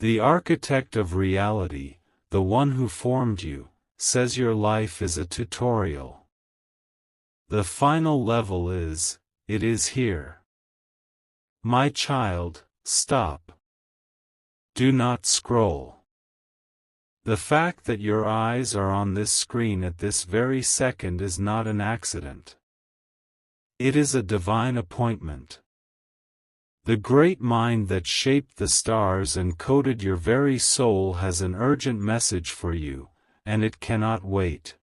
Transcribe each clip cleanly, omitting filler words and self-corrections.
The architect of reality, the one who formed you, says your life is a tutorial. The final level is, it is here. My child, stop. Do not scroll. The fact that your eyes are on this screen at this very second is not an accident. It is a divine appointment. The great mind that shaped the stars and coded your very soul has an urgent message for you, and it cannot wait.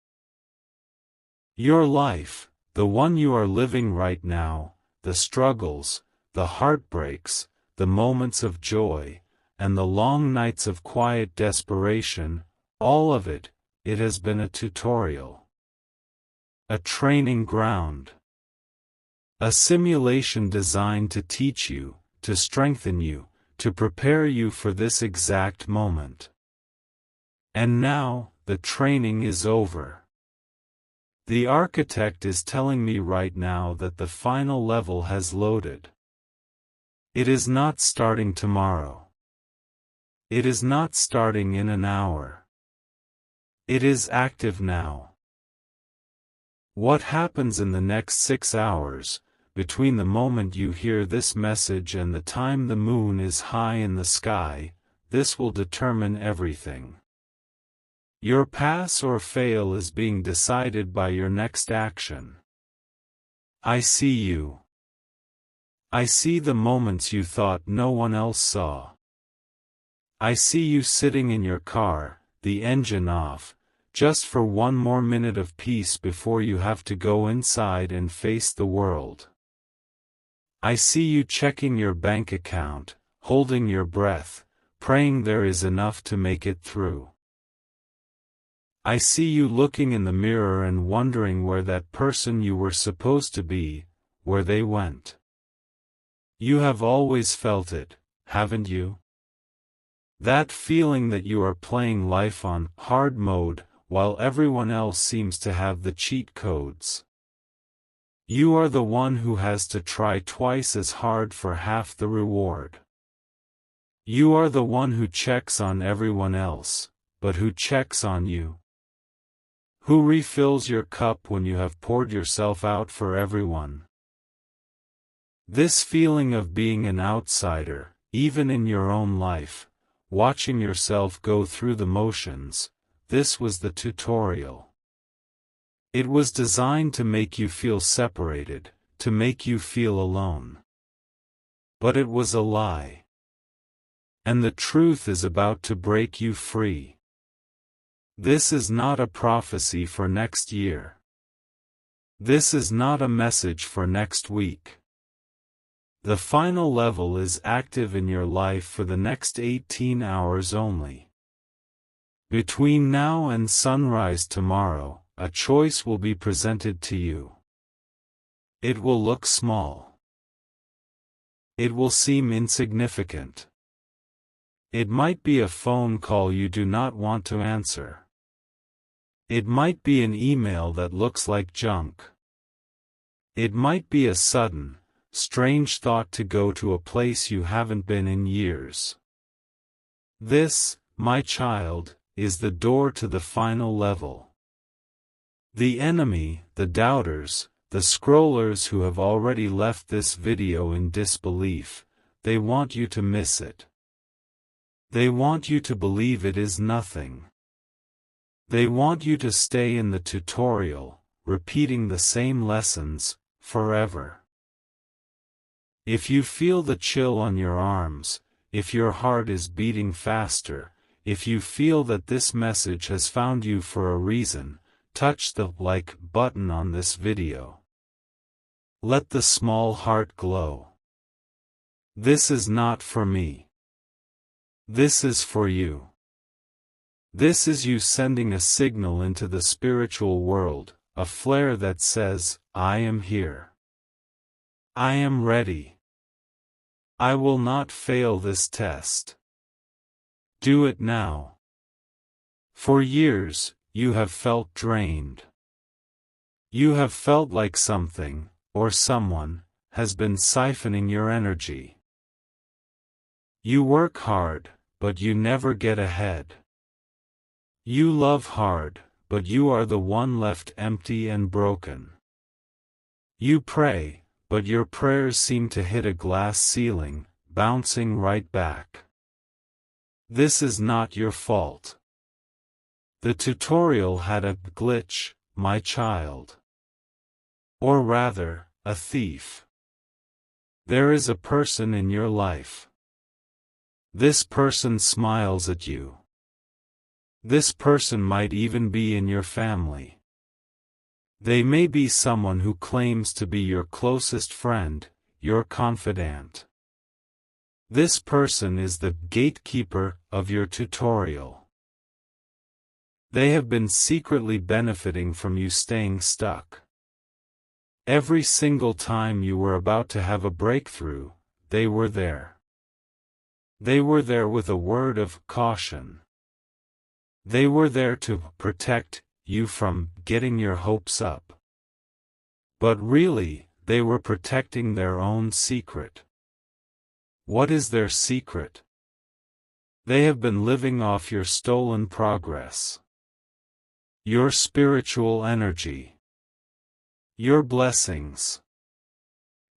Your life, the one you are living right now, the struggles, the heartbreaks, the moments of joy, and the long nights of quiet desperation, all of it, it has been a tutorial. A training ground. A simulation designed to teach you, to strengthen you, to prepare you for this exact moment. And now, the training is over. The architect is telling me right now that the final level has loaded. It is not starting tomorrow. It is not starting in an hour. It is active now. What happens in the next 6 hours, between the moment you hear this message and the time the moon is high in the sky, this will determine everything. Your pass or fail is being decided by your next action. I see you. I see the moments you thought no one else saw. I see you sitting in your car, the engine off, just for one more minute of peace before you have to go inside and face the world. I see you checking your bank account, holding your breath, praying there is enough to make it through. I see you looking in the mirror and wondering where that person you were supposed to be, where they went. You have always felt it, haven't you? That feeling that you are playing life on hard mode, while everyone else seems to have the cheat codes. You are the one who has to try twice as hard for half the reward. You are the one who checks on everyone else, but who checks on you? Who refills your cup when you have poured yourself out for everyone? This feeling of being an outsider, even in your own life, watching yourself go through the motions, this was the tutorial. It was designed to make you feel separated, to make you feel alone. But it was a lie. And the truth is about to break you free. This is not a prophecy for next year. This is not a message for next week. The final level is active in your life for the next 18 hours only. Between now and sunrise tomorrow, a choice will be presented to you. It will look small. It will seem insignificant. It might be a phone call you do not want to answer. It might be an email that looks like junk. It might be a sudden, strange thought to go to a place you haven't been in years. This, my child, is the door to the final level. The enemy, the doubters, the scrollers who have already left this video in disbelief, they want you to miss it. They want you to believe it is nothing. They want you to stay in the tutorial, repeating the same lessons, forever. If you feel the chill on your arms, if your heart is beating faster, if you feel that this message has found you for a reason, touch the like button on this video. Let the small heart glow. This is not for me. This is for you. This is you sending a signal into the spiritual world, a flare that says, I am here. I am ready. I will not fail this test. Do it now. For years, you have felt drained. You have felt like something, or someone, has been siphoning your energy. You work hard, but you never get ahead. You love hard, but you are the one left empty and broken. You pray, but your prayers seem to hit a glass ceiling, bouncing right back. This is not your fault. The tutorial had a glitch, my child. Or rather, a thief. There is a person in your life. This person smiles at you. This person might even be in your family. They may be someone who claims to be your closest friend, your confidant. This person is the gatekeeper of your tutorial. They have been secretly benefiting from you staying stuck. Every single time you were about to have a breakthrough, they were there. They were there with a word of caution. They were there to protect you from getting your hopes up. But really, they were protecting their own secret. What is their secret? They have been living off your stolen progress. Your spiritual energy. Your blessings.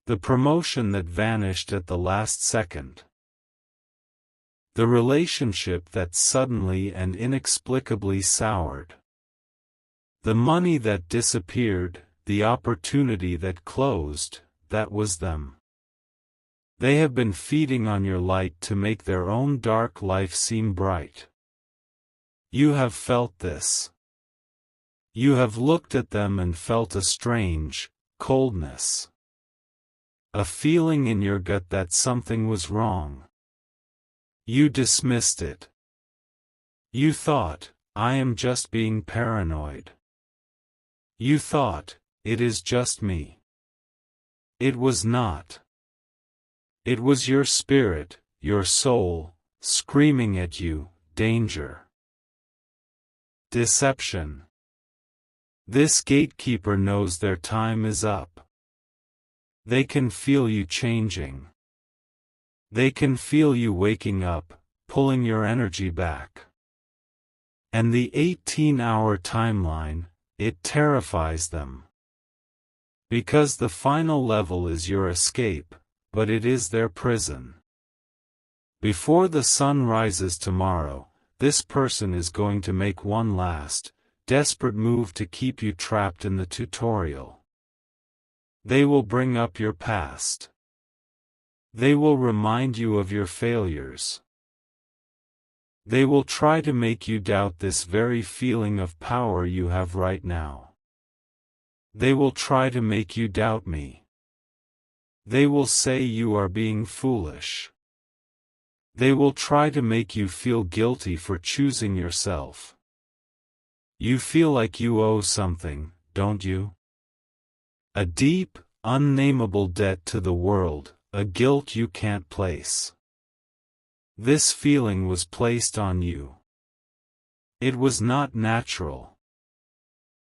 The promotion that vanished at the last second. The relationship that suddenly and inexplicably soured. The money that disappeared, the opportunity that closed, that was them. They have been feeding on your light to make their own dark life seem bright. You have felt this. You have looked at them and felt a strange coldness. A feeling in your gut that something was wrong. You dismissed it. You thought, I am just being paranoid. You thought, it is just me. It was not. It was your spirit, your soul, screaming at you, danger. Deception. This gatekeeper knows their time is up. They can feel you changing. They can feel you waking up, pulling your energy back. And the 18-hour timeline, it terrifies them. Because the final level is your escape, but it is their prison. Before the sun rises tomorrow, this person is going to make one last, desperate move to keep you trapped in the tutorial. They will bring up your past. They will remind you of your failures. They will try to make you doubt this very feeling of power you have right now. They will try to make you doubt me. They will say you are being foolish. They will try to make you feel guilty for choosing yourself. You feel like you owe something, don't you? A deep, unnameable debt to the world, a guilt you can't place. This feeling was placed on you. It was not natural.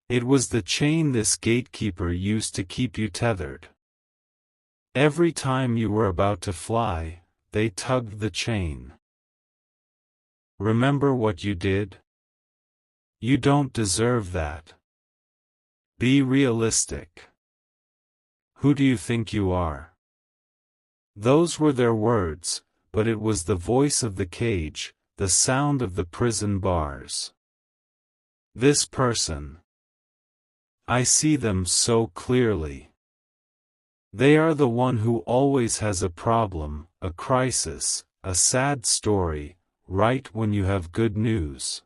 It was the chain this gatekeeper used to keep you tethered. Every time you were about to fly, they tugged the chain. Remember what you did? You don't deserve that. Be realistic. Who do you think you are? Those were their words, but it was the voice of the cage, the sound of the prison bars. This person. I see them so clearly. They are the one who always has a problem, a crisis, a sad story, right when you have good news.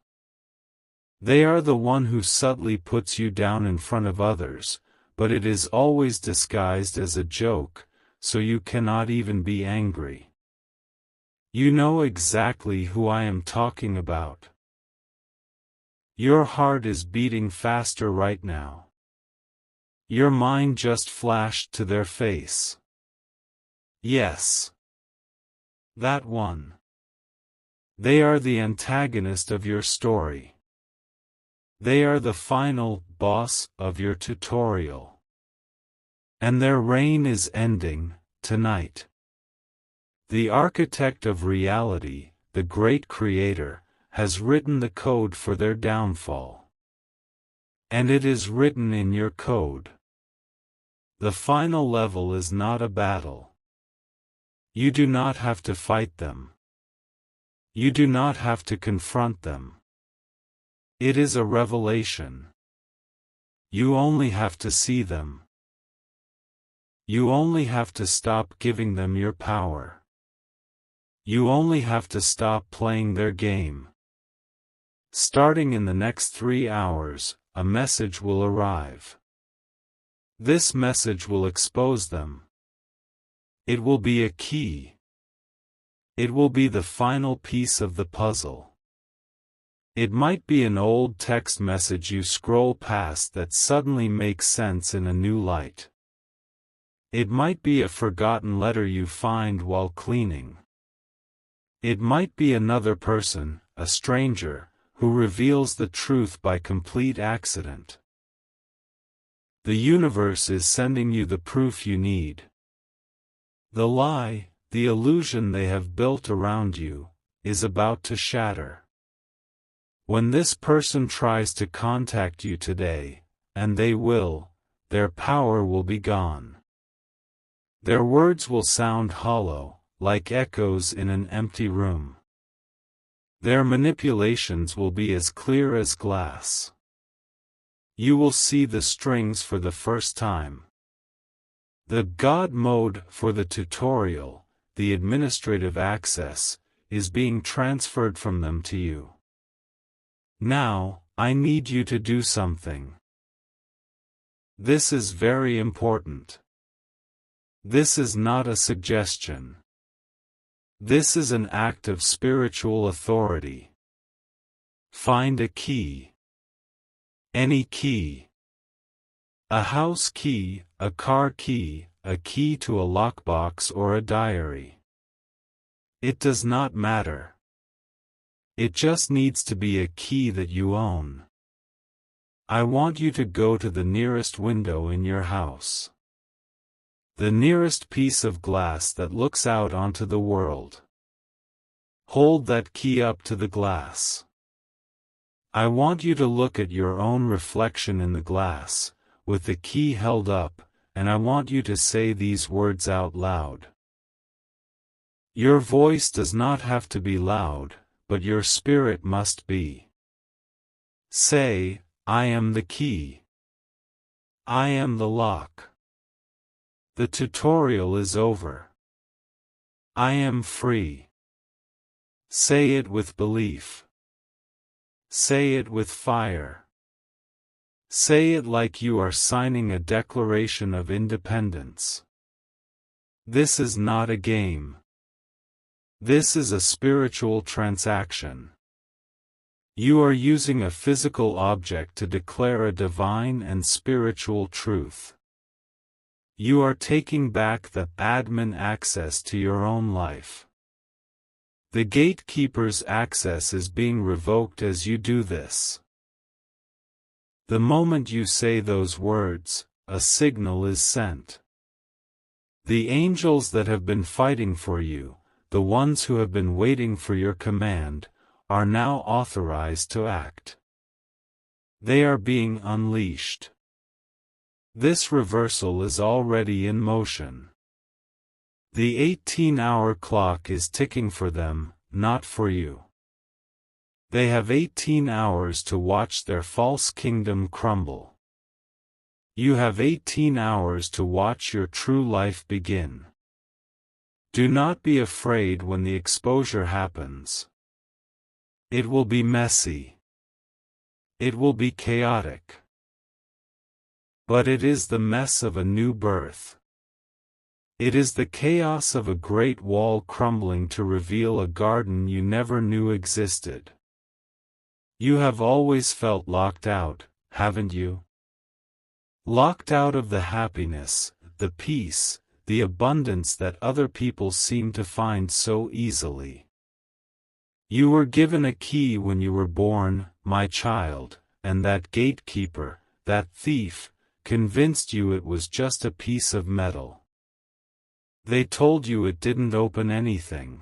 They are the one who subtly puts you down in front of others, but it is always disguised as a joke, so you cannot even be angry. You know exactly who I am talking about. Your heart is beating faster right now. Your mind just flashed to their face. Yes. That one. They are the antagonist of your story. They are the final boss of your tutorial. And their reign is ending, tonight. The architect of reality, the great creator, has written the code for their downfall. And it is written in your code. The final level is not a battle. You do not have to fight them. You do not have to confront them. It is a revelation. You only have to see them. You only have to stop giving them your power. You only have to stop playing their game. Starting in the next 3 hours, a message will arrive. This message will expose them. It will be a key. It will be the final piece of the puzzle. It might be an old text message you scroll past that suddenly makes sense in a new light. It might be a forgotten letter you find while cleaning. It might be another person, a stranger, who reveals the truth by complete accident. The universe is sending you the proof you need. The lie, the illusion they have built around you, is about to shatter. When this person tries to contact you today, and they will, their power will be gone. Their words will sound hollow, like echoes in an empty room. Their manipulations will be as clear as glass. You will see the strings for the first time. The God mode for the tutorial, the administrative access, is being transferred from them to you. Now, I need you to do something. This is very important. This is not a suggestion. This is an act of spiritual authority. Find a key. Any key. A house key, a car key, a key to a lockbox or a diary. It does not matter. It just needs to be a key that you own. I want you to go to the nearest window in your house. The nearest piece of glass that looks out onto the world. Hold that key up to the glass. I want you to look at your own reflection in the glass, with the key held up, and I want you to say these words out loud. Your voice does not have to be loud, but your spirit must be. Say, I am the key. I am the lock. The tutorial is over. I am free. Say it with belief. Say it with fire. Say it like you are signing a declaration of independence. This is not a game. This is a spiritual transaction. You are using a physical object to declare a divine and spiritual truth. You are taking back the admin access to your own life. The gatekeeper's access is being revoked as you do this. The moment you say those words, a signal is sent. The angels that have been fighting for you, the ones who have been waiting for your command, are now authorized to act. They are being unleashed. This reversal is already in motion. The 18-hour clock is ticking for them, not for you. They have 18 hours to watch their false kingdom crumble. You have 18 hours to watch your true life begin. Do not be afraid when the exposure happens. It will be messy. It will be chaotic. But it is the mess of a new birth. It is the chaos of a great wall crumbling to reveal a garden you never knew existed. You have always felt locked out, haven't you? Locked out of the happiness, the peace, the abundance that other people seem to find so easily. You were given a key when you were born, my child, and that gatekeeper, that thief, convinced you it was just a piece of metal. They told you it didn't open anything.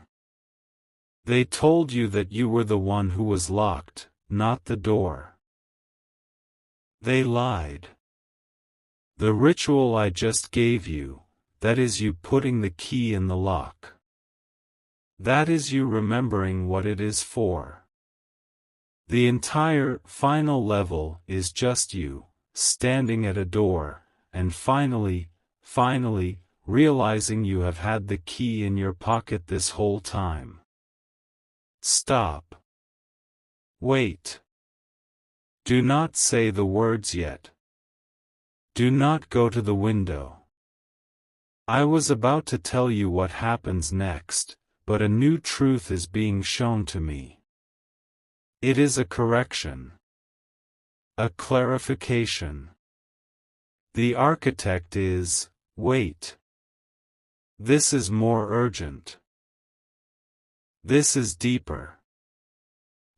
They told you that you were the one who was locked, not the door. They lied. The ritual I just gave you, that is you putting the key in the lock. That is you remembering what it is for. The entire final level is just you, standing at a door, and finally, realizing you have had the key in your pocket this whole time. Stop. Wait. Do not say the words yet. Do not go to the window. I was about to tell you what happens next, but a new truth is being shown to me. It is a correction. A clarification. The architect is, wait. This is more urgent. This is deeper.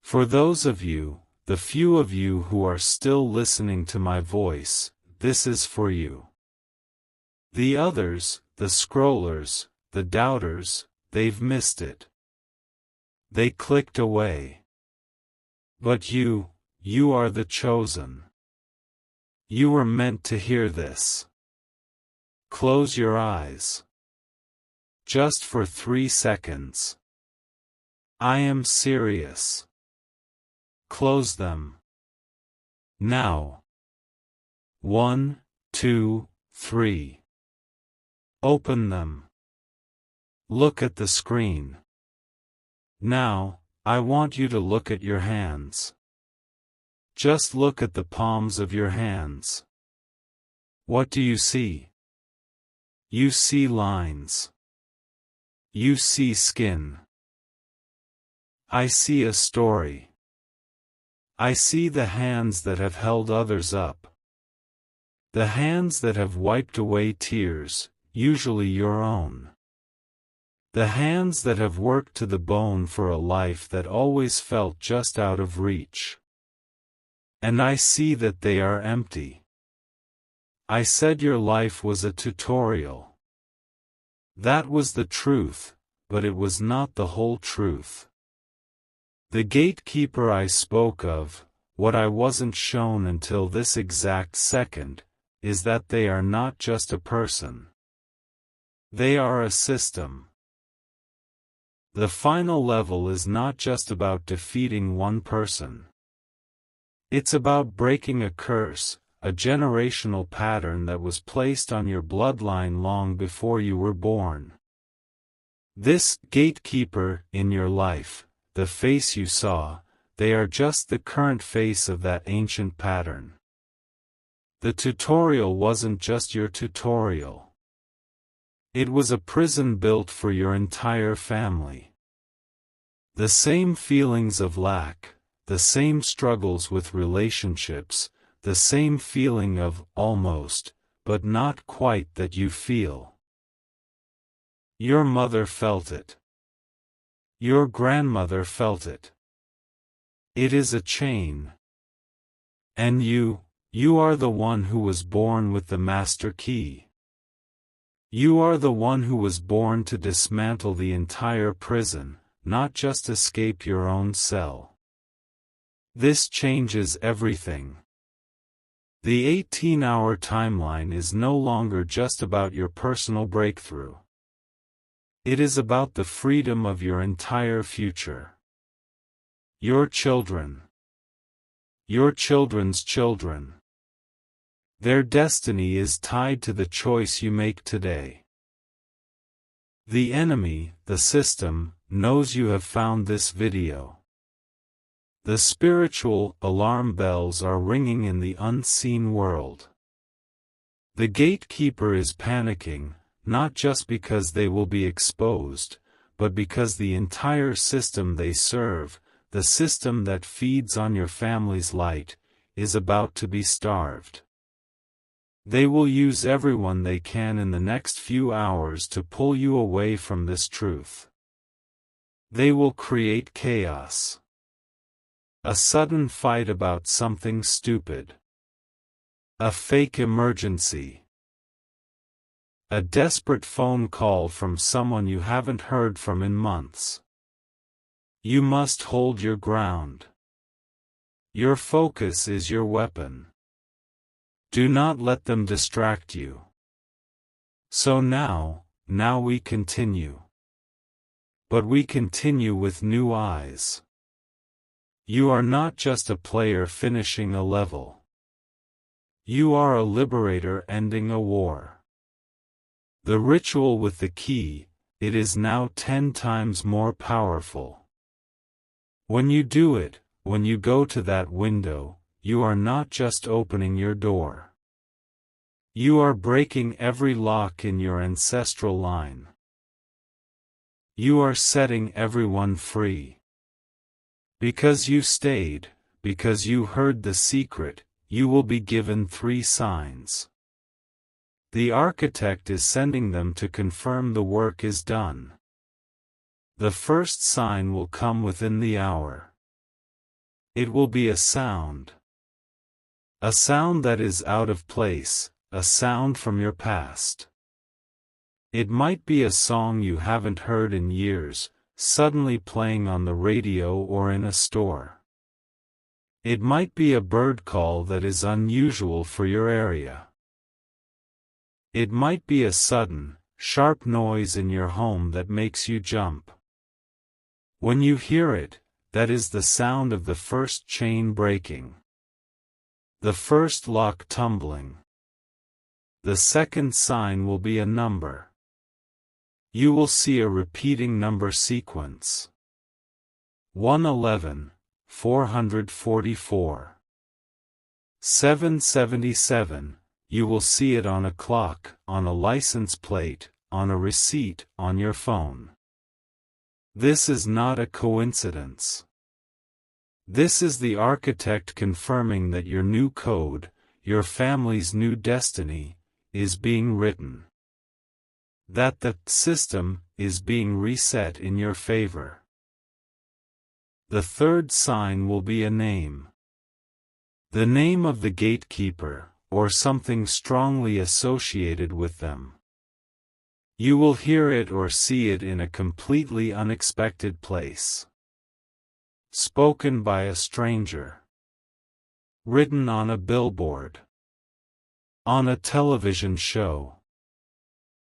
For those of you, the few of you who are still listening to my voice, this is for you. The others, the scrollers, the doubters, they've missed it. They clicked away. But you are the chosen. You were meant to hear this. Close your eyes. Just for 3 seconds. I am serious. Close them. Now. 1, 2, 3. Open them. Look at the screen. Now, I want you to look at your hands. Just look at the palms of your hands. What do you see? You see lines. You see skin. I see a story. I see the hands that have held others up. The hands that have wiped away tears, usually your own. The hands that have worked to the bone for a life that always felt just out of reach. And I see that they are empty. I said your life was a tutorial. That was the truth, but it was not the whole truth. The gatekeeper I spoke of, what I wasn't shown until this exact second, is that they are not just a person. They are a system. The final level is not just about defeating one person. It's about breaking a curse, a generational pattern that was placed on your bloodline long before you were born. This gatekeeper in your life, the face you saw, they are just the current face of that ancient pattern. The tutorial wasn't just your tutorial. It was a prison built for your entire family. The same feelings of lack, the same struggles with relationships, the same feeling of almost, but not quite that you feel. Your mother felt it. Your grandmother felt it. It is a chain. And you are the one who was born with the master key. You are the one who was born to dismantle the entire prison, not just escape your own cell. This changes everything. The 18-hour timeline is no longer just about your personal breakthrough. It is about the freedom of your entire future. Your children. Your children's children. Their destiny is tied to the choice you make today. The enemy, the system, knows you have found this video. The spiritual alarm bells are ringing in the unseen world. The gatekeeper is panicking, not just because they will be exposed, but because the entire system they serve, the system that feeds on your family's light, is about to be starved. They will use everyone they can in the next few hours to pull you away from this truth. They will create chaos. A sudden fight about something stupid. A fake emergency. A desperate phone call from someone you haven't heard from in months. You must hold your ground. Your focus is your weapon. Do not let them distract you. So now we continue. But we continue with new eyes. You are not just a player finishing a level. You are a liberator ending a war. The ritual with the key, it is now 10 times more powerful. When you do it, when you go to that window, you are not just opening your door. You are breaking every lock in your ancestral line. You are setting everyone free. Because you stayed, because you heard the secret, you will be given 3 signs. The architect is sending them to confirm the work is done. The first sign will come within the hour. It will be a sound. A sound that is out of place, a sound from your past. It might be a song you haven't heard in years, suddenly playing on the radio or in a store. It might be a bird call that is unusual for your area. It might be a sudden, sharp noise in your home that makes you jump. When you hear it, that is the sound of the first chain breaking. The first lock tumbling. The second sign will be a number. You will see a repeating number sequence. 111, 444. 777, you will see it on a clock, on a license plate, on a receipt, on your phone. This is not a coincidence. This is the architect confirming that your new code, your family's new destiny, is being written. That the system is being reset in your favor. The third sign will be a name. The name of the gatekeeper, or something strongly associated with them. You will hear it or see it in a completely unexpected place. Spoken by a stranger. Written on a billboard. On a television show.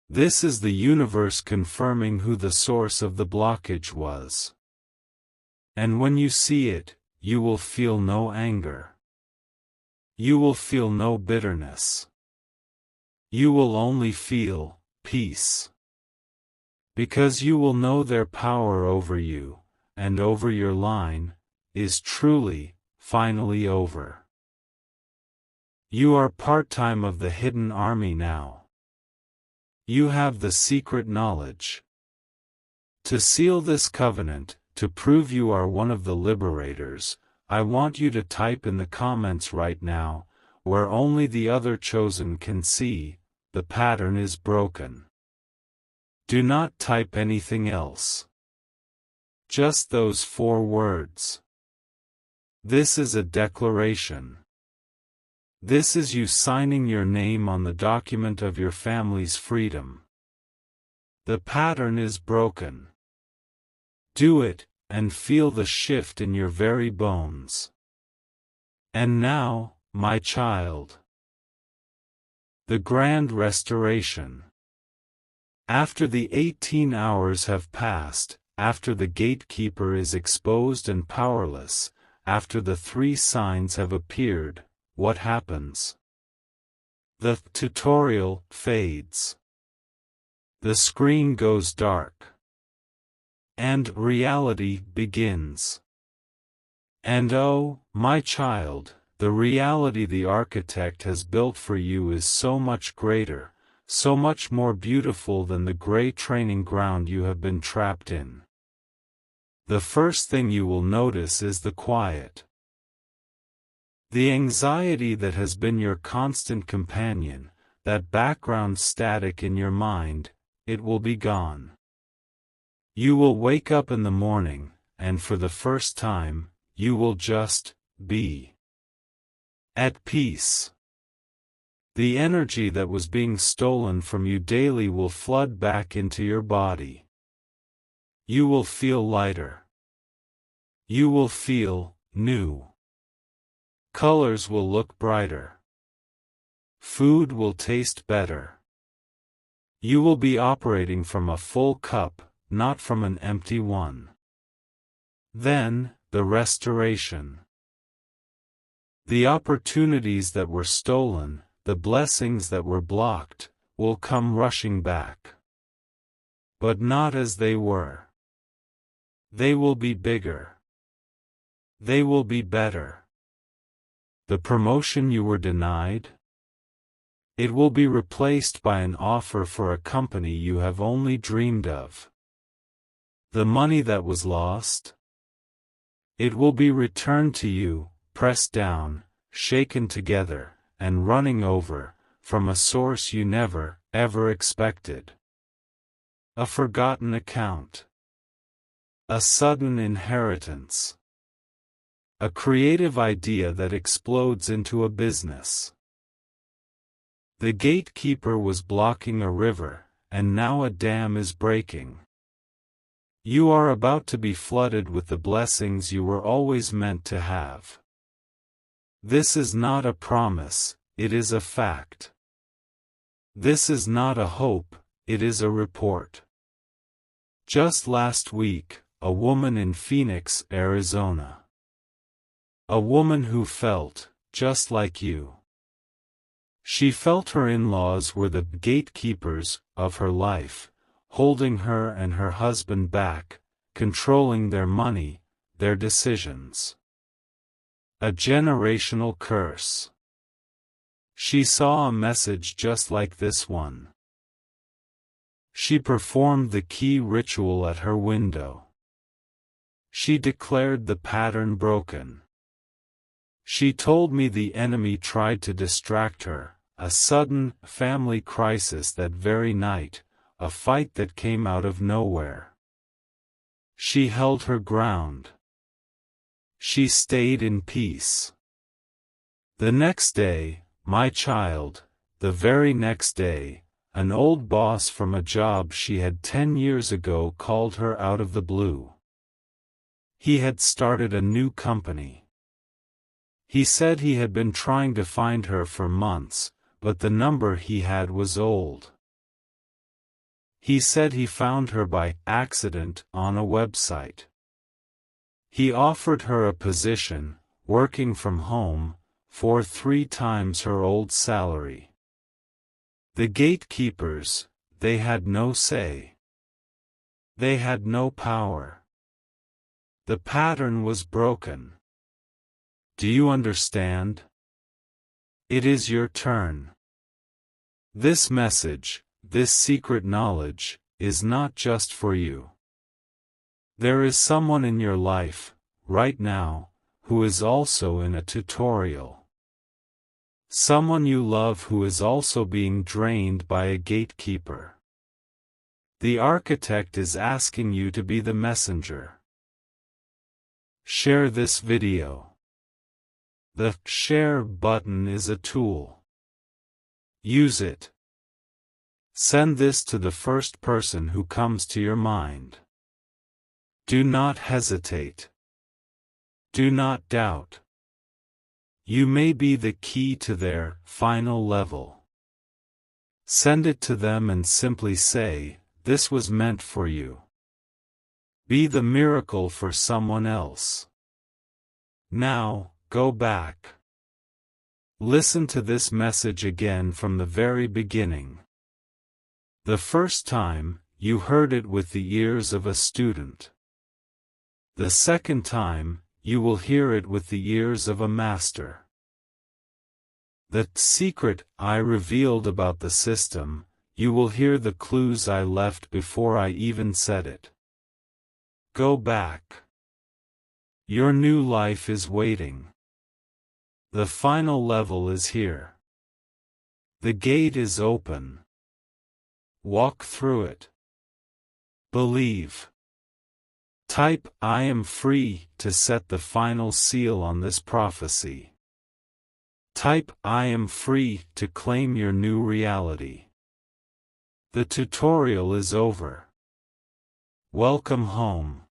This is the universe confirming who the source of the blockage was. And when you see it, you will feel no anger. You will feel no bitterness. You will only feel peace. Because you will know their power over you, and over your line, is truly, finally over. You are part-time of the hidden army now. You have the secret knowledge. To seal this covenant, to prove you are one of the liberators, I want you to type in the comments right now, where only the other chosen can see, the pattern is broken. Do not type anything else. Just those 4 words. This is a declaration. This is you signing your name on the document of your family's freedom. The pattern is broken. Do it, and feel the shift in your very bones. And now, my child. The grand restoration. After the 18 hours have passed, after the gatekeeper is exposed and powerless, after the 3 signs have appeared, what happens? The tutorial fades. The screen goes dark. And reality begins. And oh, my child, the reality the architect has built for you is so much greater, so much more beautiful than the gray training ground you have been trapped in. The first thing you will notice is the quiet. The anxiety that has been your constant companion, that background static in your mind, it will be gone. You will wake up in the morning, and for the first time, you will just be at peace. The energy that was being stolen from you daily will flood back into your body. You will feel lighter. You will feel new. Colors will look brighter. Food will taste better. You will be operating from a full cup, not from an empty one. Then, the restoration. The opportunities that were stolen, the blessings that were blocked, will come rushing back. But not as they were. They will be bigger. They will be better. The promotion you were denied? It will be replaced by an offer for a company you have only dreamed of. The money that was lost? It will be returned to you, pressed down, shaken together, and running over, from a source you never, ever expected. A forgotten account. A sudden inheritance. A creative idea that explodes into a business. The gatekeeper was blocking a river, and now a dam is breaking. You are about to be flooded with the blessings you were always meant to have. This is not a promise, it is a fact. This is not a hope, it is a report. Just last week, a woman in Phoenix, Arizona. A woman who felt, just like you. She felt her in-laws were the gatekeepers of her life, holding her and her husband back, controlling their money, their decisions. A generational curse. She saw a message just like this one. She performed the key ritual at her window. She declared the pattern broken. She told me the enemy tried to distract her, a sudden family crisis that very night, a fight that came out of nowhere. She held her ground. She stayed in peace. The next day, my child, the very next day, an old boss from a job she had 10 years ago called her out of the blue. He had started a new company. He said he had been trying to find her for months, but the number he had was old. He said he found her by accident on a website. He offered her a position, working from home, for 3 times her old salary. The gatekeepers, they had no say. They had no power. The pattern was broken. Do you understand? It is your turn. This message, this secret knowledge, is not just for you. There is someone in your life, right now, who is also in a tutorial. Someone you love who is also being drained by a gatekeeper. The architect is asking you to be the messenger. Share this video. The share button is a tool. Use it. Send this to the first person who comes to your mind. Do not hesitate. Do not doubt. You may be the key to their final level. Send it to them and simply say, "This was meant for you." Be the miracle for someone else. Now, go back. Listen to this message again from the very beginning. The first time, you heard it with the ears of a student. The second time, you will hear it with the ears of a master. The secret I revealed about the system, you will hear the clues I left before I even said it. Go back. Your new life is waiting. The final level is here. The gate is open. Walk through it. Believe. Type "I am free" to set the final seal on this prophecy. Type "I am free" to claim your new reality. The tutorial is over. Welcome home.